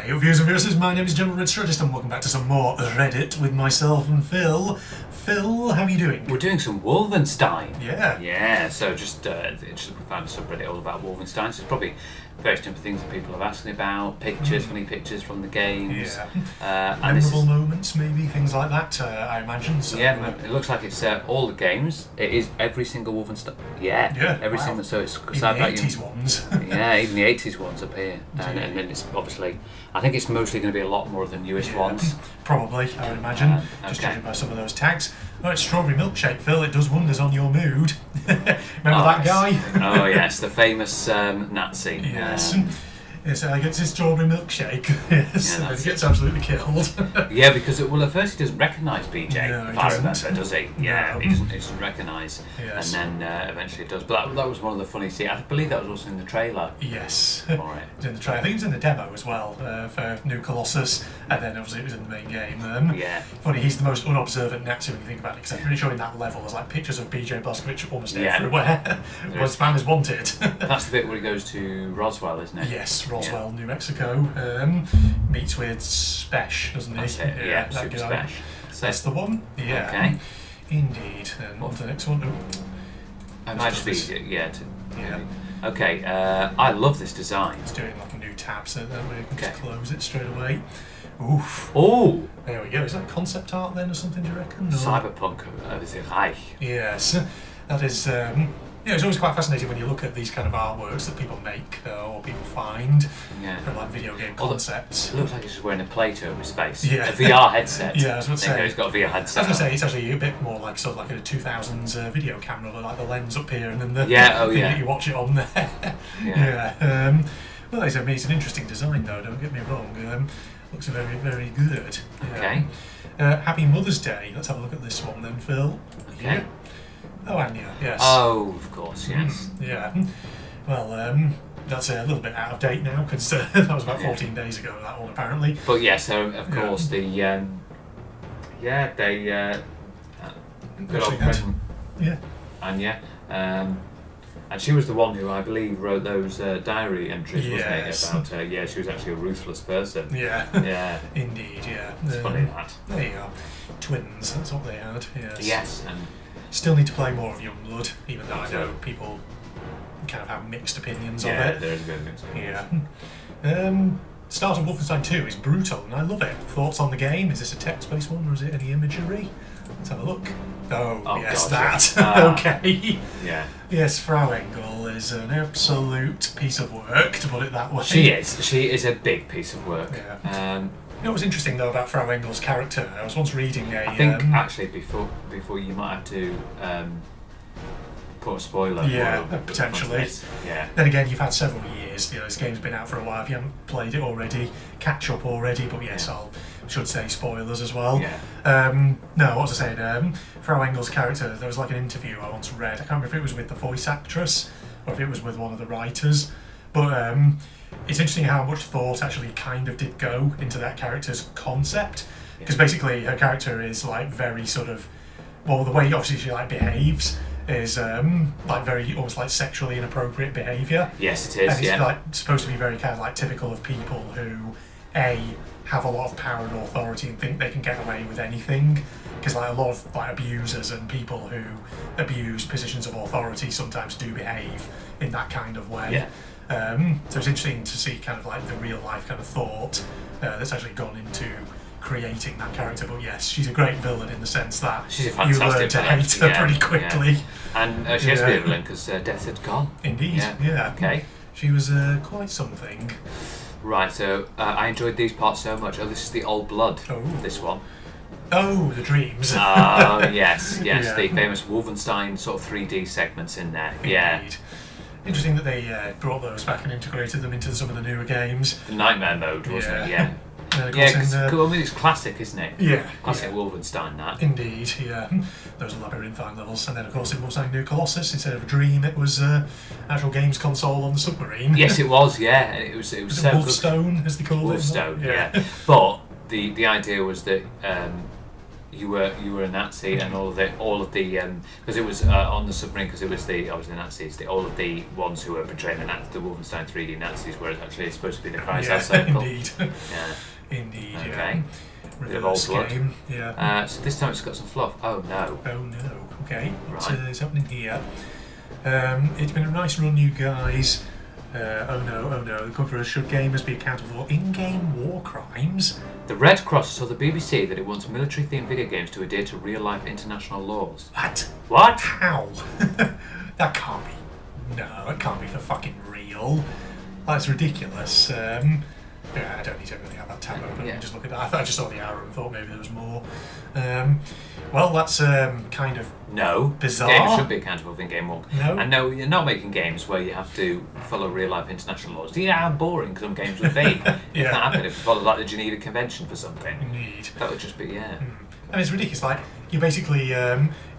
Hey, viewers and viewers, my name is General Red Strategist and welcome back to some more Reddit with myself and Phil. Phil, how are you doing? We're doing some Wolfenstein. Yeah. Yeah, so just we found a subreddit all about Wolfenstein, so it's probably various different things that people have asked me about, pictures, funny pictures from the games. Yeah. Memorable moments, maybe, things like that, I imagine. So, yeah, it looks like it's all the games. It is every single Wolfenstein. Yeah, every single. So it's even the 80s ones. Yeah, even the 80s ones up here. And then it's obviously, I think it's mostly going to be a lot more of the newest ones. Probably, I would imagine, just judging by some of those tags. Oh, it's strawberry milkshake, Phil. It does wonders on your mood. Remember that guy? Oh, yes, the famous Nazi. Yes. Yes, I get his strawberry milkshake. Yes, and he gets absolutely killed. Yeah, because at first he doesn't recognise BJ. No, if I remember, does he? Yeah, No. he doesn't recognise. Yes. And then eventually it does. But that was one of the funny scenes. I believe that was also in the trailer. Yes. For it. It was in the trailer. I think it was in the demo as well for New Colossus, and then obviously it was in the main game. Yeah. Funny, he's the most unobservant Nazi when you think about it, because I'm pretty sure in that level there's like pictures of BJ Blazkowicz almost everywhere. Once man is wanted. That's the bit where he goes to Roswell, isn't it? Yes, Roswell, New Mexico. Meets with Spesh, doesn't he? That's it. Yeah, Super Spesh. So that's the one. Yeah. Okay. Indeed. And what's the next one? I might just be Okay. I love this design. It's doing like a new tab, so that way we can just close it straight away. Oof. Oh. There we go. Is that concept art then, or something? Do you reckon? Cyberpunk of the Reich. Yes, that is. It's always quite fascinating when you look at these kind of artworks that people make or people find from like video game concepts. It looks like he's just wearing a plate over his face. Yeah. A VR headset. Yeah, I was about to say. He's got a VR headset. I was going to say, it's actually a bit more like sort of like a 2000s video camera, with like the lens up here and then the thing that you watch it on there. Yeah. Well, it's an interesting design though, don't get me wrong. Looks very, very good. Okay. Happy Mother's Day. Let's have a look at this one then, Phil. Okay. Yeah. Oh, Anya, yes. Oh, of course, yes. Yeah. Well, that's a little bit out of date now, because that was about 14 days ago, that one, apparently. But yeah, so of course they good old present. Yeah. Anya. And she was the one who I believe wrote those diary entries, wasn't it? About she was actually a ruthless person. Yeah. Yeah. Indeed, yeah. It's funny that. There you go. Twins, that's what they had, yes. Yes, and still need to play more of Youngblood, even though I know people kind of have mixed opinions of it. Yeah, there is a bit of mixed opinions. Yeah. Start of Wolfenstein 2 is brutal, and I love it. Thoughts on the game? Is this a text-based one, or is it any imagery? Let's have a look. Oh yes, God, that. Okay. Yeah. Yes, Frau Engel is an absolute piece of work, to put it that way. She is. She is a big piece of work. Yeah. You know what's interesting though about Frau Engel's character? I was once reading a. I think actually before you might have to put a spoiler. Yeah, potentially. Yeah. Then again, you've had several years. You know, this game's been out for a while. If you haven't played it already, catch up already. But yes, I should say spoilers as well. Yeah. No, what was I saying? Frau Engel's character. There was like an interview I once read. I can't remember if it was with the voice actress or if it was with one of the writers. But it's interesting how much thought actually kind of did go into that character's concept, because basically her character is like very sort of, well, the way obviously she like behaves is like very almost like sexually inappropriate behaviour. Yes, it is. And it's like supposed to be very kind of like typical of people who have a lot of power and authority and think they can get away with anything, because like a lot of like abusers and people who abuse positions of authority sometimes do behave in that kind of way. So it's interesting to see kind of like the real life kind of thought that's actually gone into creating that character. But yes, she's a great villain in the sense that she's a fantastic you learn to hate her pretty quickly. Yeah. And she has to be a villain because Death had gone. Indeed, yeah. Okay. She was quite something. Right, so I enjoyed these parts so much. Oh, this is the Old Blood, this one. Oh, the dreams. Oh, yes, the famous Wolfenstein sort of 3D segments in there. Indeed. Yeah. Interesting that they brought those back and integrated them into some of the newer games. The Nightmare mode, wasn't it? Yeah. Because it's classic, isn't it? Yeah. Classic Wolfenstein, that. Indeed, yeah. Those labyrinthine levels. And then, of course, in Wolfenstein New Colossus, instead of a dream, it was actual games console on the submarine. Yes, it was, yeah. It was so Wolfstone, as they call it. Wolfstone, yeah. But the idea was that you were a Nazi, and all of the because it was on the submarine, because it was obviously the Nazis, all of the ones who were portraying the Wolfenstein 3D Nazis were actually supposed to be the Kreisel circle. Indeed. Yeah. Indeed. Okay. Yeah. Bit of old blood. Game. Yeah. So this time it's got some fluff. Oh no. Oh no. Okay. What Right. is happening here? It's been a nice run, you guys. Oh no. The cover should gamers be accountable for in-game war crimes? The Red Cross told the BBC that it wants military-themed video games to adhere to real-life international laws. What? What? How? That can't be. No, it can't be for fucking real. That's ridiculous. Yeah, I don't need to really have that tab open. Yeah. Just look at that. I just saw the arrow and thought maybe there was more. Well, that's kind of No. bizarre. Games should be accountable for in-game war. No. And no, you're not making games where you have to follow real-life international laws. Yeah, how boring some games would be. If that happened, if you followed like the Geneva Convention for something. Indeed. That would just be, yeah. And it's ridiculous. Like, you're basically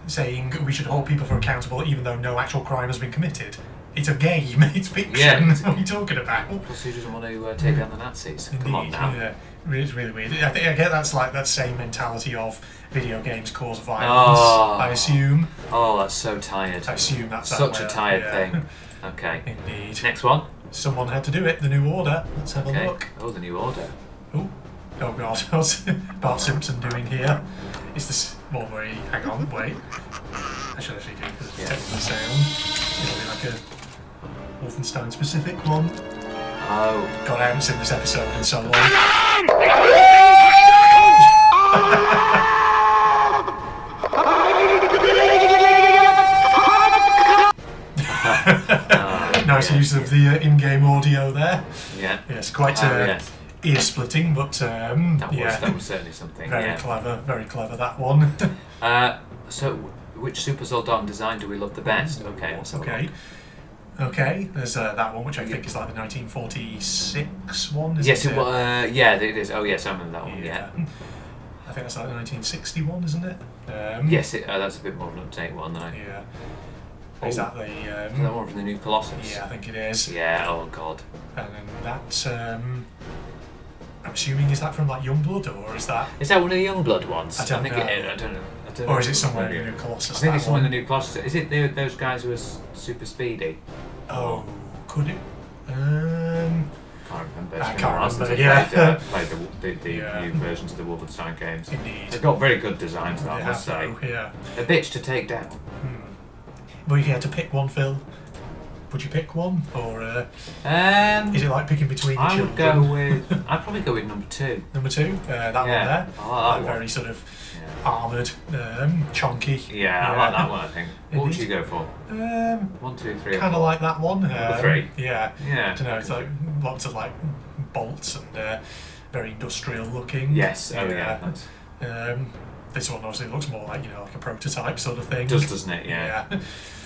saying we should hold people for accountable even though no actual crime has been committed. It's a game. It's fiction. Yeah. What are you talking about? Plus, who doesn't want to take down the Nazis? Come on now. Yeah, it's really weird. I get that's like that same mentality of video games cause violence. I assume. Oh, that's so tired. I assume that's Such that a tired yeah. thing. Okay. Indeed. Next one. Someone had to do it. The New Order. Let's have a Okay. look. Oh, the New Order. Oh God, what's Bart Simpson doing here? Is this one where he? Hang on, wait. I should actually do it because it's taking the sound. It'll be like a Wolfenstein specific one. Oh. God, I haven't seen this episode in so long. Nice use of the in-game audio there. Yeah. Yes, quite yes. ear-splitting, but That was certainly something. very yeah. clever that one. So, which Super Zoldan design do we love the best? Okay. Let's have a Okay. look. Okay, there's that one which I think is like the 1946 one. Isn't Yes, it? Yeah, it is. Oh, yes, I remember that one. Yeah. I think that's like the 1961, isn't it? Yes, that's a bit more of an update one. Though. Yeah. Oh. Is that the? Is that one from the new Colossus? Yeah, I think it is. Yeah. Oh God. And then that's. I'm assuming is that from like Youngblood or is that? Is that one of the Youngblood ones? I don't know. I don't know. Or is it somewhere in the new Colossus? I think it's that one in one? the new Colossus. Is it those guys who are super speedy? Oh, could it? Can't remember. I can't remember. Played the Yeah. new versions of the Wolfenstein games. Indeed. They've got very good designs, They I have must say. though, yeah. A bitch to take down. Well, if you had to pick one, Phil, would you pick one, or is it like picking between the I children? would go with. I'd probably go with number 2. Number 2, that one Yeah, there. I like that one. Very sort of armoured, chunky. Yeah, I like that one. I think. What would Indeed. you go for? 1, 2, 3. Kind of like that one. Number 3. Yeah. Yeah. I don't know. It's like lots of like bolts and very industrial looking. Yes. Oh yeah. This one obviously looks more like like a prototype sort of thing. It does, doesn't it? Yeah.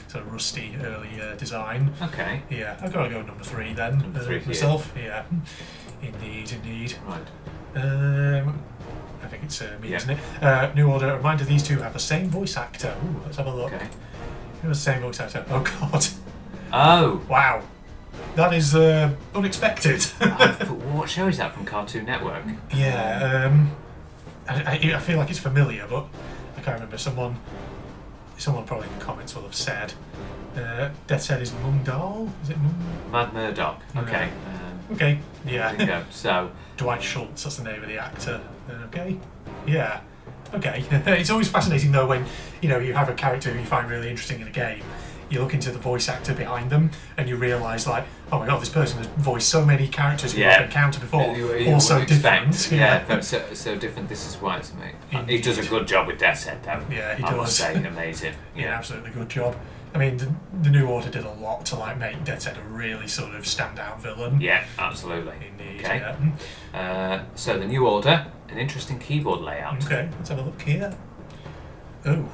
Sort of rusty early design. Okay. Yeah, I've got to go number 3 then. Number 3 for you. myself. Yeah. Indeed. Right. I think it's me, Yeah. isn't it? New Order. Reminder: these two have the same voice actor. Ooh, let's have a look. Okay. Who has the same voice actor? Oh God! Oh. Wow, that is unexpected. What show is that from Cartoon Network? Yeah. I feel like it's familiar, but I can't remember. Someone probably in the comments will have said. Death said is Mungdal. Is it Mung? Mad Murdoch. Okay. Okay. There you Yeah. go. So. Dwight Schultz. That's the name of the actor. Okay. Yeah. Okay. It's always fascinating though when you have a character who you find really interesting in a game. You look into the voice actor behind them, and you realise like, oh my god, this person has voiced so many characters you've encountered before, You all so would different. expect. Yeah, so different. This is why it's me. He does a good job with Death's Head, though. Yeah, he I must does. say, amazing. Yeah, absolutely good job. I mean, the New Order did a lot to like make Death's Head a really sort of standout villain. Yeah, absolutely. Indeed. Okay. Yeah. So the New Order, an interesting keyboard layout. Okay, let's have a look here. Oh.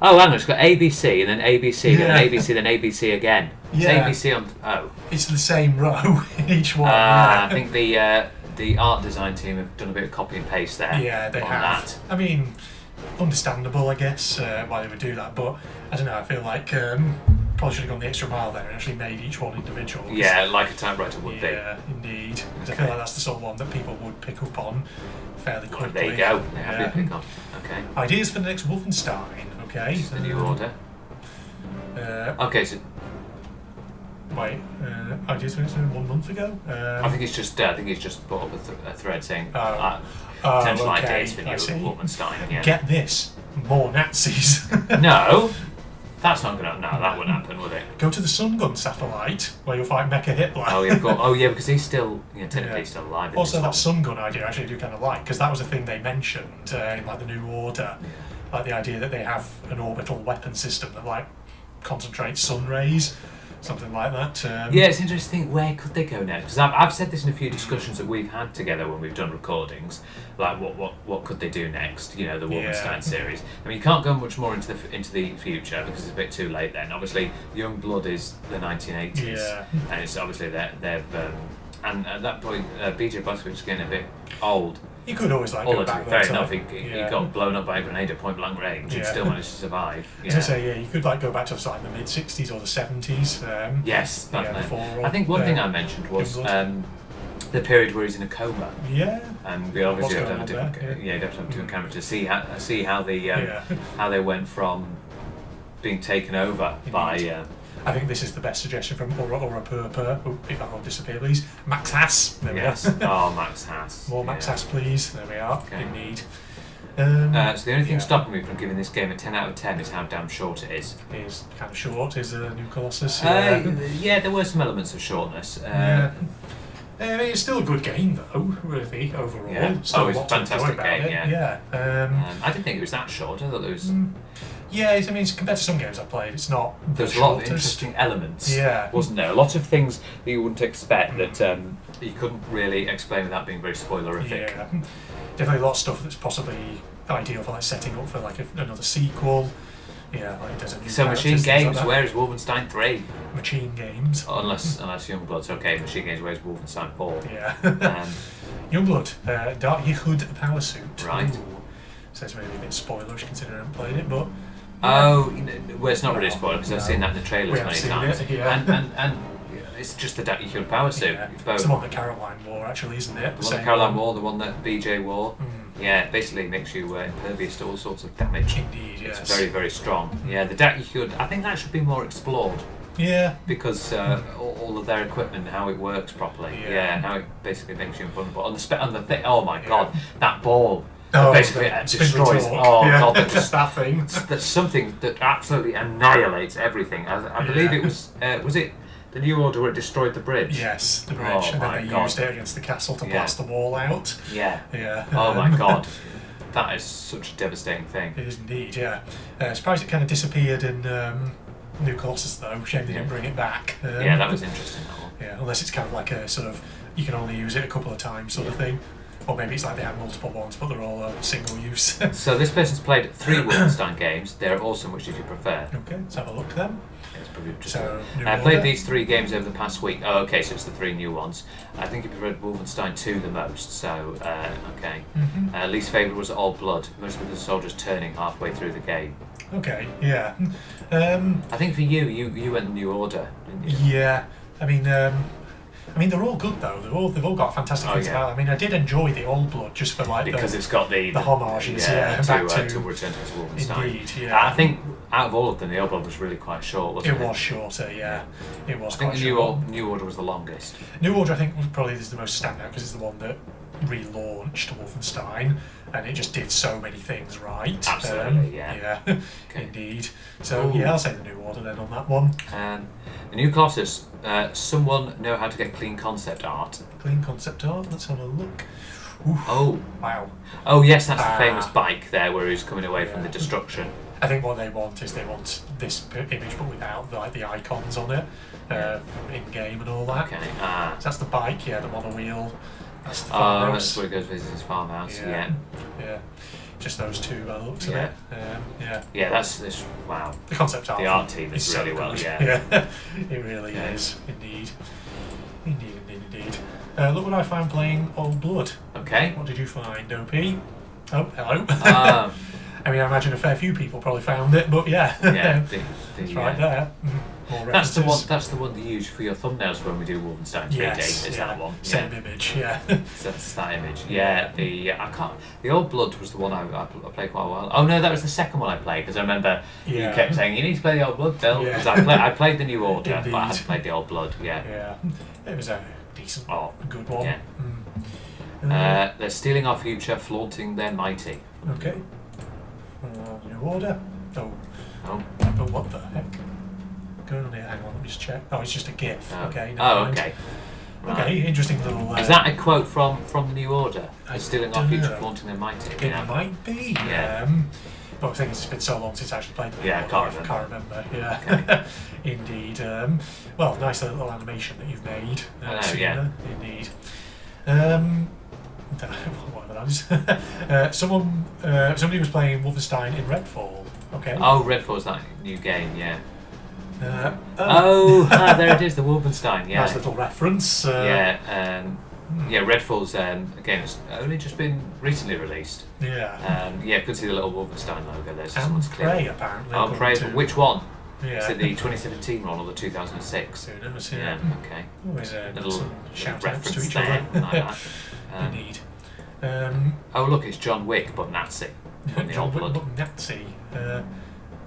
Oh, hang on, it's got ABC and then ABC, Yeah. then ABC, then ABC again. Yeah. It's ABC on. Oh. It's the same row in each one. I think the art design team have done a bit of copy and paste there. Yeah, they on have. That. I mean, understandable, I guess, why they would do that. But I don't know. I feel like probably should have gone the extra mile there and actually made each one individual. Yeah, like a typewriter would be. Yeah, indeed. Because I feel like that's the sort of one that people would pick up on fairly quickly. There you go. They have to pick up. Okay. Ideas for the next Wolfenstein. Okay. This is the new order. Okay, so wait. Ideas for the next one 1 month ago. I think it's just put up a thread saying Oh, potential okay, ideas for new I see. Wolfenstein. Yeah. Get this, more Nazis. No, that's not gonna. No, that wouldn't happen, would it? Go to the Sun Gun satellite where you'll fight Mecha Hitler. Oh yeah, because he's still, technically he's still alive. In Also, this that one. Sun Gun idea I actually do kind of like, because that was a thing they mentioned in like the New Order, like the idea that they have an orbital weapon system that like concentrates sun rays, something like that. Yeah, it's interesting. Where could they go next? Because I've said this in a few discussions that we've had together when we've done recordings. Like, what could they do next? The Wolfenstein series. I mean, you can't go much more into the future because it's a bit too late then. Obviously, Young Blood is the 1980s, and it's obviously they've and at that point, BJ Blazkowicz is getting a bit old. You could always like go back fair there. enough, he got blown up by a grenade at point blank range and still managed to survive. As I say, you could like go back to like the mid '60s or the '70s. Yes, before. I think one thing I mentioned was the period where he's in a coma. Yeah. And we obviously have to have a different, different camera to see how they went from being taken over by. I think this is the best suggestion from Aura Purpur. Oh, if that will disappear, please. Max Hass. There we are. Oh, Max Hass. More Max Hass, please. There we are. Okay. Indeed. So the only thing stopping me from giving this game a 10 out of 10 is how damn short it is. It is kind of short, is New Colossus. Yeah, there were some elements of shortness. It's still a good game, though, really, overall. Yeah. Still It's a fantastic game, yeah. I didn't think it was that short. I thought it was... Yeah, I mean, compared to some games I've played, it's not There's a lot of interesting elements, wasn't there? A lot of things that you wouldn't expect that you couldn't really explain without being very spoilerific. Yeah, definitely a lot of stuff that's possibly ideal for like setting up for like another sequel. Yeah, like there's a new So Machine Games, where is Wolfenstein 3? Machine Games. Unless Youngblood's okay. Machine Games, where's Wolfenstein 4? Yeah. Youngblood, Dark Yehud power suit. Right. Ooh. So it's maybe a bit spoilerish considering I haven't played it, but. Well, it's not really a spoiler because I've seen that in the trailers many times. And it's just the Dark Yehud power suit. Yeah. It's the one that Caroline wore, actually, isn't it? The one that Caroline wore, the one that BJ wore. Yeah, it basically makes you impervious to all sorts of damage. Indeed, yes. It's very, very strong. Yeah, the Dark Yehud, I think that should be more explored. Yeah. Because all of their equipment, how it works properly. Yeah, how it basically makes you invulnerable. On the thing, oh my god, that ball. Basically destroys. God, just that thing. That's something that absolutely annihilates everything. I believe it was it the New Order where it destroyed the bridge? Yes, the bridge, and then they used it against the castle to blast the wall out. Yeah. Yeah. Oh my god, that is such a devastating thing. It is indeed. Yeah. Surprised it kind of disappeared in New Colossus though. Shame they didn't bring it back. Yeah, that was interesting. That one. Yeah, unless it's kind of like a sort of you can only use it a couple of times sort of thing. Or maybe it's like they have multiple ones, but they're all single use. So this person's played 3 Wolfenstein games. They're awesome. Which did you prefer? Okay, let's have a look then. I played these 3 games over the past week. Oh, okay, so it's the 3 new ones. I think you preferred Wolfenstein 2 the most. So, okay. Least favourite was Old Blood, mostly with the soldiers turning halfway through the game. Okay, yeah. I think for you went New Order, didn't you? Yeah, I mean, they're all good though. They've all got fantastic things about them. I mean, I did enjoy the Old Blood just for like because it's got the homages, back to Return to Wolfenstein. Indeed, yeah. I think out of all of them, the Old Blood was really quite short, wasn't it? It was shorter, yeah. It was. I think the New Order was the longest. New Order, I think, probably is the most standout because it's the one that relaunched Wolfenstein, and it just did so many things right. Absolutely, yeah. Okay. Indeed. So yeah, I'll say the New Order then on that one. The New Colossus. Someone know how to get clean concept art. Clean concept art. Let's have a look. Oof. Oh wow. Oh yes, that's the famous bike there where he's coming away from the destruction. I think what they want is this image but without the icons on it in game and all that. Okay. So that's the bike, the monowheel. That's the farmhouse. That's where he goes visit his farmhouse. Yeah. Just those two by the looks of it. Yeah, that's this. Wow. The concept art. The art team is really so well. good. Yeah. It really is. Indeed. Look what I found playing Old Blood. Okay. What did you find, OP? Oh, hello. I mean, I imagine a fair few people probably found it, but yeah. Yeah, it's right there. More that's the one. references. That's the one that you use for your thumbnails when we do Wolfenstein 3D. Yes, Is yeah. that one? Same image, yeah. So that's that image. Yeah, I can't. The Old Blood was the one I played quite a while. Oh no, that was the second one I played because I remember you kept saying you need to play the Old Blood, Bill. Yeah. Because I played the New Order, but I hadn't played the Old Blood. Yeah. Yeah, it was a decent, good one. Yeah. They're stealing our future, flaunting their mighty. Okay. New Order. Oh, what the heck? Going on here, hang on, let me just check. Oh, it's just a GIF. Okay. Never mind. Okay. Right. Okay, interesting little. Is that a quote from the New Order? They're stealing our future, know. flaunting their mighty. It might be. Yeah. But I think it's been so long since I actually played the Yeah, I Order, can't remember. Yeah. Okay. Indeed. Well, nice little animation that you've made. I know, yeah. Indeed. Whatever that is. Somebody was playing Wolfenstein in Redfall. Okay. Oh, Redfall's that new game, yeah. There it is, the Wolfenstein, yeah. Nice little reference. Redfall's again, it's only just been recently released. Yeah. You could see the little Wolfenstein logo there. So And someone's Prey, apparently. Oh, Prey, but which one? Yeah. Is it the 2017 one or the 2006? Who knows? Yeah, okay. Always Little shout outs reference to each there. other. Like that. Indeed. Oh, look, it's John Wick, but Nazi. From the Old Blood. Nazi.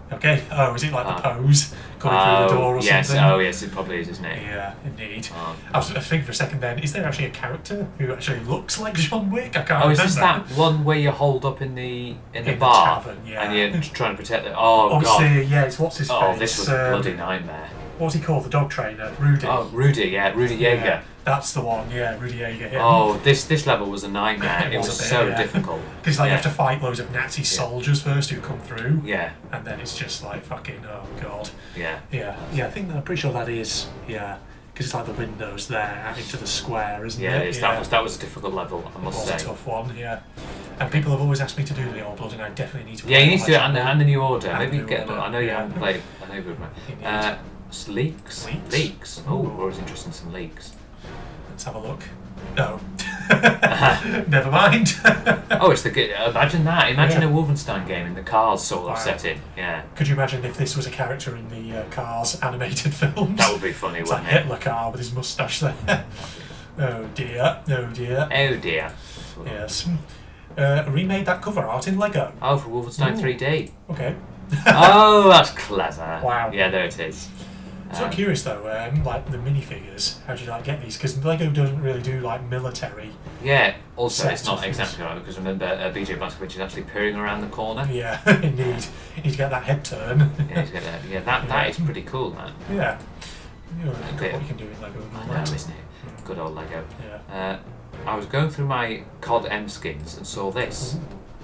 Okay. Oh, is it like the pose coming through the door or yes. something? Oh, yes, it probably is, isn't it? Yeah, indeed. Oh. I was thinking for a second then, is there actually a character who actually looks like John Wick? I can't remember. Is this that one where you hold up in the In bar the tavern, yeah. and you're trying to protect it? Oh, God. It's what's his face? Oh, this was a bloody nightmare. What's he called? The dog trainer? Rudy. Oh, Rudy Jaeger. Yeah, that's the one, yeah, Rudy Jaeger. Yeah. Oh, this level was a nightmare. It was a bit, so yeah. difficult. Because you have to fight loads of Nazi soldiers first who come through. Yeah. And then it's just like fucking, oh God. Yeah. Yeah, I'm pretty sure that is, because it's like the windows there out into the square, isn't Yeah, it? that was a difficult level, I must say. It was a tough one, yeah. And people have always asked me to do the Old Blood, and I definitely need to. Yeah, you need to do it, and the New Order. And Maybe the New get. Order, I know you yeah. haven't played. I know you would. Leaks. Leaks. Oh, we're always interested in some leaks. Let's have a look. No. Never mind. Oh, it's the good. Imagine that. Imagine a Wolfenstein game in the Cars sort of setting. Yeah. Could you imagine if this was a character in the Cars animated films? That would be funny, It's wouldn't like it? Hitler car with his moustache there. Oh dear. Oh dear. Oh dear. Yes. Remade that cover art in Lego. Oh, for Wolfenstein 3D. Okay. Oh, that's clever. Wow. Yeah, there it is. So I'm curious though, like the minifigures, how do you get these? Because Lego doesn't really do like military. Yeah, also it's not sets of exactly right because remember BJ Blazkowicz is actually peering around the corner. Yeah, indeed. You need to get that head turn. Yeah, he's got that. Yeah, that is pretty cool, that. Yeah. Look at what you can do in Lego. I know, isn't it? Good old Lego. Yeah. I was going through my COD M skins and saw this.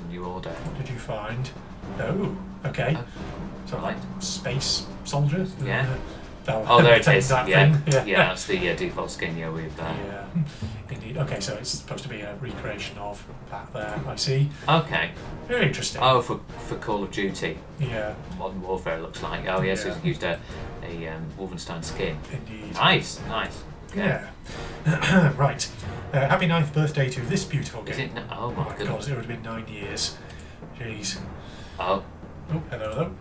New Order. What did you find? Oh, okay. So like space soldiers? Yeah. Oh, there it is. That Yeah. thing. Yeah, that's the default skin. Yeah, with. Yeah. Indeed. Okay, so it's supposed to be a recreation of that there. I see. Okay. Very interesting. Oh, for Call of Duty. Yeah. Modern Warfare it looks like. Oh yes, Yeah. he's used a Wolfenstein skin. Indeed. Nice. Okay. Yeah. Right. Happy 9th birthday to this beautiful game. Is it? Oh my God, goodness. it would have been 9 years. Jeez. Oh. Oh, hello.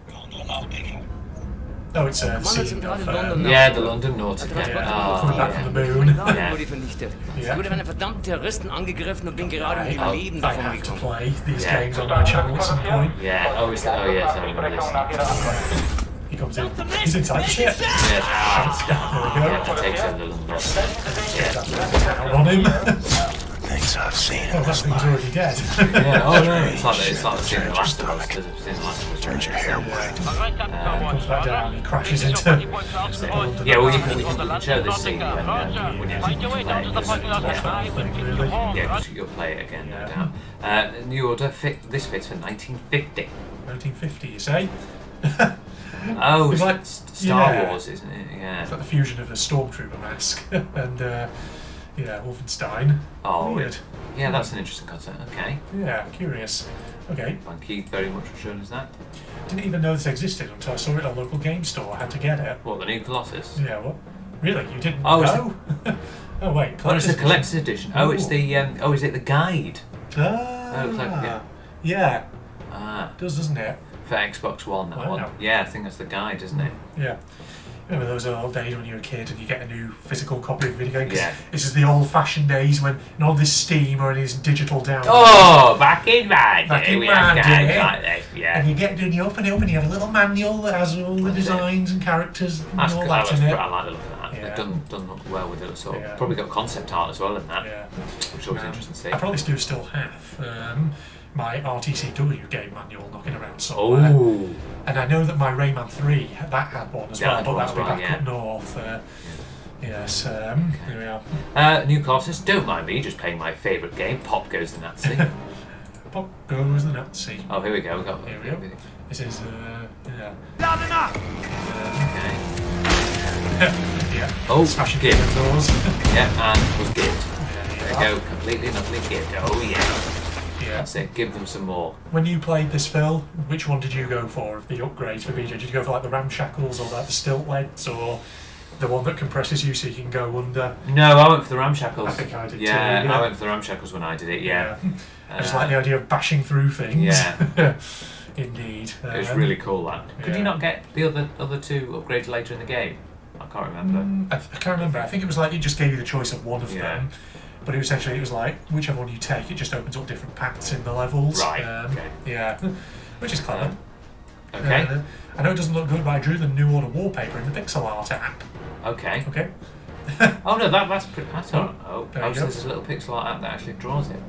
Oh, it's a scene of... Yeah, the London Nautica. Coming back from the Yeah. moon. wurde vernichtet. Ja. Ich wurde von einem verdammten Terroristen angegriffen und bin gerade mit dem Leben I davon have to gekommen. play these Yeah. games on my channel at some point. Yeah. Oh, is that? Oh yes, I remember this. He comes in. He's inside the ship. Yeah. There we go. Yeah, it takes over the London. Yeah. Down on him. Things I've seen. Oh, that thing's already dead. Yeah. Oh no, it's like the scene in the Last of Us. There's a scene in the Last of Us. Turns your hair white. Comes back down and crashes into... Yeah, well, you can show this scene when you actually play it. Really. Yeah, 'cause you'll play it again, no doubt. New Order this fits for 1950. 1950, you say? Oh, It's it's like- like Star yeah. Wars, isn't it? Yeah. It's like the fusion of the Stormtrooper mask and, Wolfenstein. Oh, Weird. yeah, that's an interesting concept. Okay. Yeah, curious. Okay. Thank you very much for showing us that. Didn't even know this existed until I saw it at a local game store. I had to get it. What, the new Colossus? Yeah, what? Really? You didn't Oh, it's know? Oh, wait. Oh, it's the collector's collector's edition. Oh, it's the is it the guide? edition. Ah, Oh, it's like, yeah. Ah. does, doesn't it? For Xbox One, that Wow. one. Yeah, I think that's the guide, isn't it? Yeah. Remember those old days when you were a kid and you get a new physical copy of a video game? 'Cause Yeah. this is the old-fashioned days when none of this Steam or any of this digital download. Oh, back in my Back day, in we my had games day. like this, yeah. And you open it up and you have a little manual that has all the designs and characters and That's all good. that in it. I like the look of that. Yeah. They've done well with it. So Yeah. probably got concept art as well in that, Yeah. which is always interesting to see. I probably still have my RTCW game manual knocking around somewhere. Oh, And I know that my Rayman 3, that had one as Yeah, well, had but one that'll as be well, back yeah. up north. Yes, there we are. New Colossus. Don't mind me, just playing my favourite game. Pop Goes the Nazi. Pop goes the Nazi. Oh, here we go. We got. Here we go. This is, yeah. Okay. Yeah. Oh, Smashing gift. doors. Yeah, and was gift. Yeah, There we go. Completely and utterly gift. Oh yeah. Yeah. That's it. Give them some more. When you played this, Phil, which one did you go for of the upgrades for BJ? Did you go for like the ramshackles or like the stilt legs or the one that compresses you so you can go under? No, I went for the ramshackles. I think I did yeah, too, yeah. I went for the ramshackles when I did it. Yeah. I just like the idea of bashing through things. Yeah. Indeed. It was really cool. That. Could yeah. you not get the other two upgrades later in the game? I can't remember. I can't remember. I think it was like it just gave you the choice of one of Yeah. them. But it was like whichever one you take, it just opens up different paths in the levels. Right, okay. Yeah. Which is clever. Okay. I know it doesn't look good, but I drew the New Order wallpaper in the pixel art app. Okay. Okay. Oh no, that's pretty. That's all right. Oh, There you so go. there's a little pixel art app that actually draws it.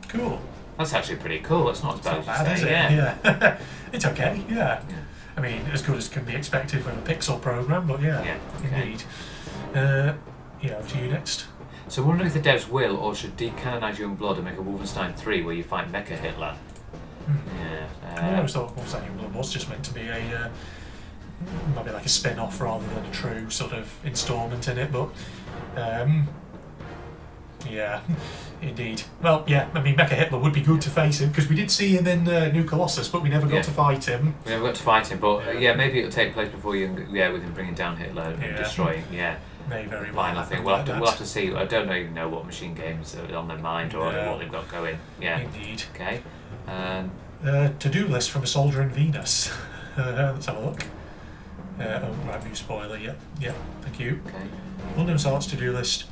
Cool. That's actually pretty cool. It's not as bad Not as bad, you is say. it? Yeah. Yeah. It's okay. Yeah. I mean, as good as can be expected from a pixel program, but yeah. Yeah, okay. Indeed. Yeah. Over to you next. So I'm wondering if the devs will or should decanonize Youngblood and make a Wolfenstein 3 where you fight Mecha Hitler. Yeah. I always thought Wolfenstein Youngblood was just meant to be a maybe like a spin-off rather than a true sort of instalment in it, but yeah, indeed. Well, yeah, I mean, Mecha Hitler would be good to face him because we did see him in New Colossus, but we never got Yeah. to fight him. We never got to fight him, but Yeah. maybe it'll take place before you. Yeah, with him bringing down Hitler and Yeah. destroying. Yeah. May very well. Fine, I think happen we'll like have to that. see. I don't even know what machine games are on their mind or Yeah. what they've got going. Yeah. Indeed. Okay. To-do list from a soldier in Venus. Let's have a look. Oh, right, new spoiler. Yeah, thank you. Okay. London Arts to-do list.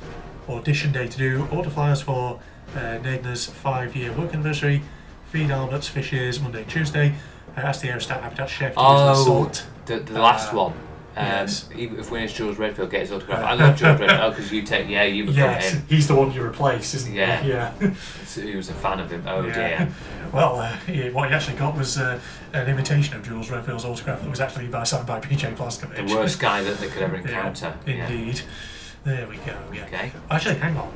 Audition day to do. Order flyers for Nagner's 5-year work anniversary. Feed Albert's fishes Monday and Tuesday. Ask the Aerostat Habitat chef to use the Oh, salt. the last one. Yes. Even if we need George Redfield get his autograph, I love George Redfield because you become Yes, him. he's the one you replace, isn't Yeah. he? Yeah. So he was a fan of him. Oh Yeah. dear. Well, what he actually got was an imitation of Jules Redfield's autograph that was actually signed by PJ Plaskovich. The worst guy that they could ever encounter. Yeah, indeed. There we go. Yeah. Okay. Actually, hang on.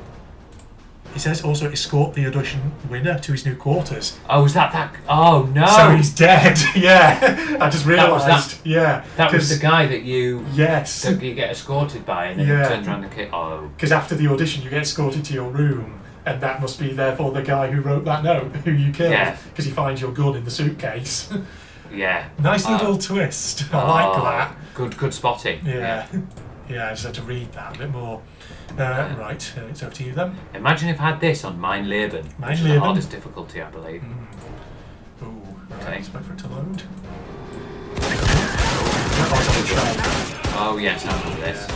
He says also escort the audition winner to his new quarters. Oh, was that? Oh no! So he's dead. Yeah. I just realised. that. Yeah. That was 'cause- the guy that you Yes. that you get escorted by, and then Yeah. turns around and kick. Oh. Because after the audition, you get escorted to your room, and that must be therefore the guy who wrote that note, who you killed, Yeah. because he finds your gun in the suitcase. Yeah. Nice little twist. I like that. Good spotting. Yeah. Yeah, I just had to read that a bit more. Right, it's over to you then. Imagine if I had this on Mein Leben, Mein which is the Leben. hardest difficulty, I believe. Ooh, Okay. right, expect for it to load. Oh yes, I have this.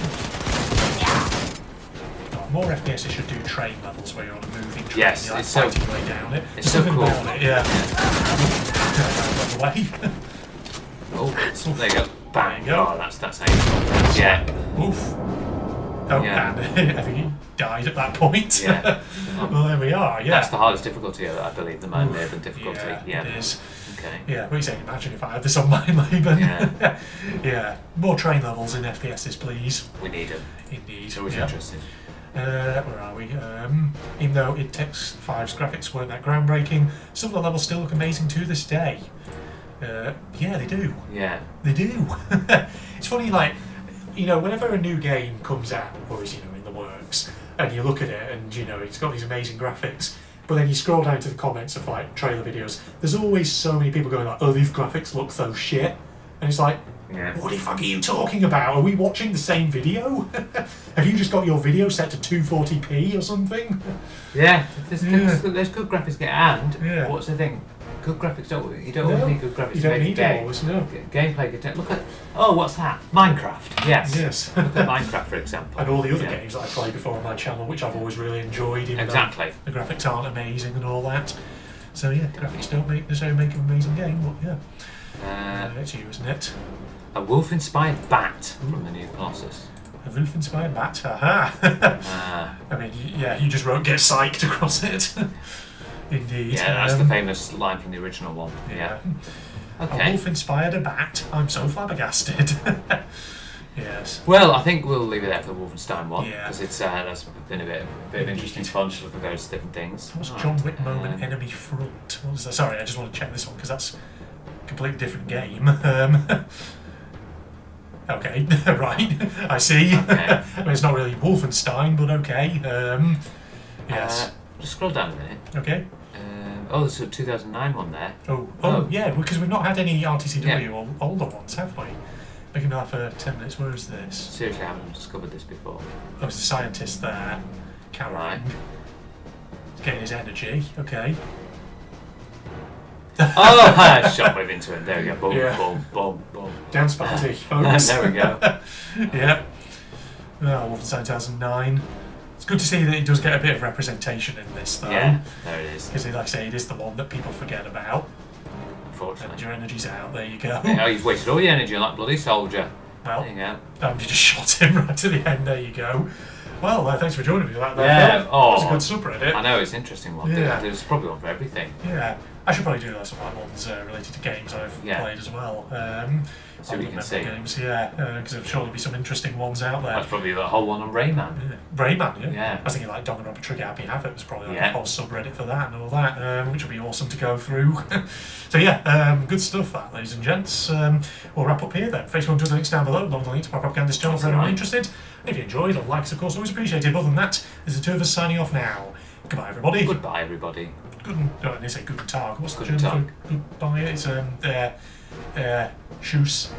Oh, more FPS should do train levels where you're on a moving train. Yes, you're like it's so- fighting your way down it. it's so Something cool. about it, yeah. Away. Oh, there you go. Bang. There you go. Oh, that's how you. Yeah. Oof. Oh, Yeah. and I think he died at that point. Yeah. Well, there we are. Yeah. That's the hardest difficulty, I believe, the Mein Leben difficulty. Yeah, it is. Okay. Yeah, what are you saying? Imagine if I had this on my Leben. Yeah. Yeah. More train levels in FPSs, please. We need them. Indeed. It's always Yeah. interesting. Where are we? Even though It Takes Five's graphics weren't that groundbreaking, some of the levels still look amazing to this day. Yeah, they do. Yeah. They do. It's funny, like, whenever a new game comes out, or is, in the works, and you look at it and, it's got these amazing graphics, but then you scroll down to the comments of, like, trailer videos, there's always so many people going like, oh, these graphics look so shit. And it's like, Yeah. what the fuck are you talking about? Are we watching the same video? Have you just got your video set to 240p or something? Yeah. There's good graphics, and Yeah. what's the thing? good graphics don't. You don't always need good graphics you to don't make need a game. it always, no. Gameplay could take. Look at. Oh, what's that? Minecraft. Yes. Yes. Look at Minecraft, for example. And all the other Yeah. games that I've played before on my channel, which I've always really enjoyed, even Exactly. though the graphics aren't amazing and all that. So yeah, graphics don't necessarily make an amazing game, but yeah. It's you, isn't it? A wolf-inspired bat from the new Colossus. A Wolfenstein bat, haha. I mean, yeah, you just won't get psyched across it. Indeed. Yeah, that's the famous line from the original one. Yeah. A Okay. wolf inspired a bat. I'm so flabbergasted. Yes. Well, I think we'll leave it there for the Wolfenstein one Yeah. because it's that's been a bit of interesting fun to look at various different things. What's Right, John Wick moment um, enemy front? What was that? Sorry, I just want to check this one because that's a completely different game. Okay, right. I see. Okay. I mean, it's not really Wolfenstein, but okay. Yes. Just scroll down a minute. Okay. Oh, there's a 2009 one there. Oh, yeah, because we've not had any RTCW Yeah. or older ones, have we? Making that for 10 minutes. Where is this? Seriously, I haven't discovered this before. Oh, there's a scientist there. Carrying. Right. He's getting his energy. Okay. Oh, I shot right into him. There we go. Boom, Yeah. boom, boom, boom. Dance party, folks. There we go. Yeah. Oh, Wolfenstein 2009. It's good to see that he does get a bit of representation in this, though. Yeah, there it is. Because, like I say, it is the one that people forget about. And Unfortunately. your energy's out. There you go. Oh, you've wasted all your energy on that bloody soldier. Well, There you go. you just shot him right to the end. There you go. Well, thanks for joining me. That Yeah, Phil. It was a good subreddit. I know, it's an interesting one. Yeah. There's probably one for everything. Yeah. I should probably do some like ones related to games I've Yeah. played as well. See what you can see. Games, yeah, because there'll surely be some interesting ones out there. That's probably the whole one on Rayman. Yeah. Rayman, yeah. Yeah. I was thinking like Danganronpa Trigger Happy Havoc was probably like Yeah. a whole subreddit for that and all that, which would be awesome to go through. So yeah, good stuff that, ladies and gents. We'll wrap up here then. Facebook and Twitter links down below, along with the link to my propagandist channel for anyone interested. And if you enjoyed, likes of course always appreciated. Other than that, there's the two of us signing off now. Goodbye everybody. Goodbye, everybody. They say guten Tag. What's the Guten German Tag. for goodbye? It's Tschüss.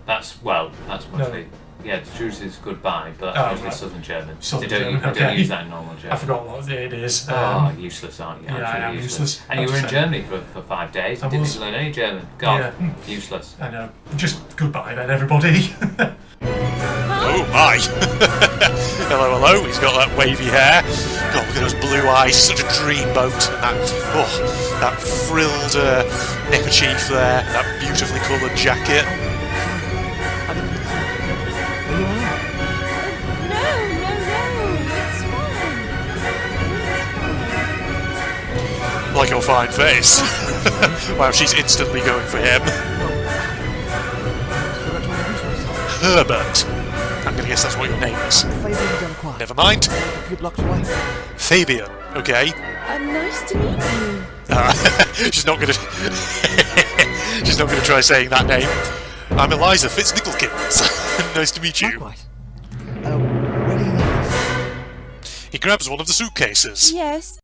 That's mostly. Yeah, the truth is goodbye, but that's Oh, mostly right. Southern German. Southern they don't, German, they don't okay. use that in normal German. I forgot what it is. Oh, useless, aren't you? yeah, I Absolutely am useless. And you were in That's Germany for 5 days. I Didn't was. even learn any German. God, Yeah. useless. I know. Just goodbye then, everybody. Oh my! Hello, hello. He's got that wavy hair. God, look at those blue eyes. Such a dreamboat. And that frilled neckerchief there. That beautifully coloured jacket. Like your fine face. Wow, she's instantly going for him. Herbert. I'm gonna guess that's what your name is. Never mind. Fabian. Okay. Nice to meet you. She's not gonna. She's not gonna try saying that name. I'm Eliza Fitznickelkins. Nice to meet you. Likewise. Where do you need this? He grabs one of the suitcases. Yes.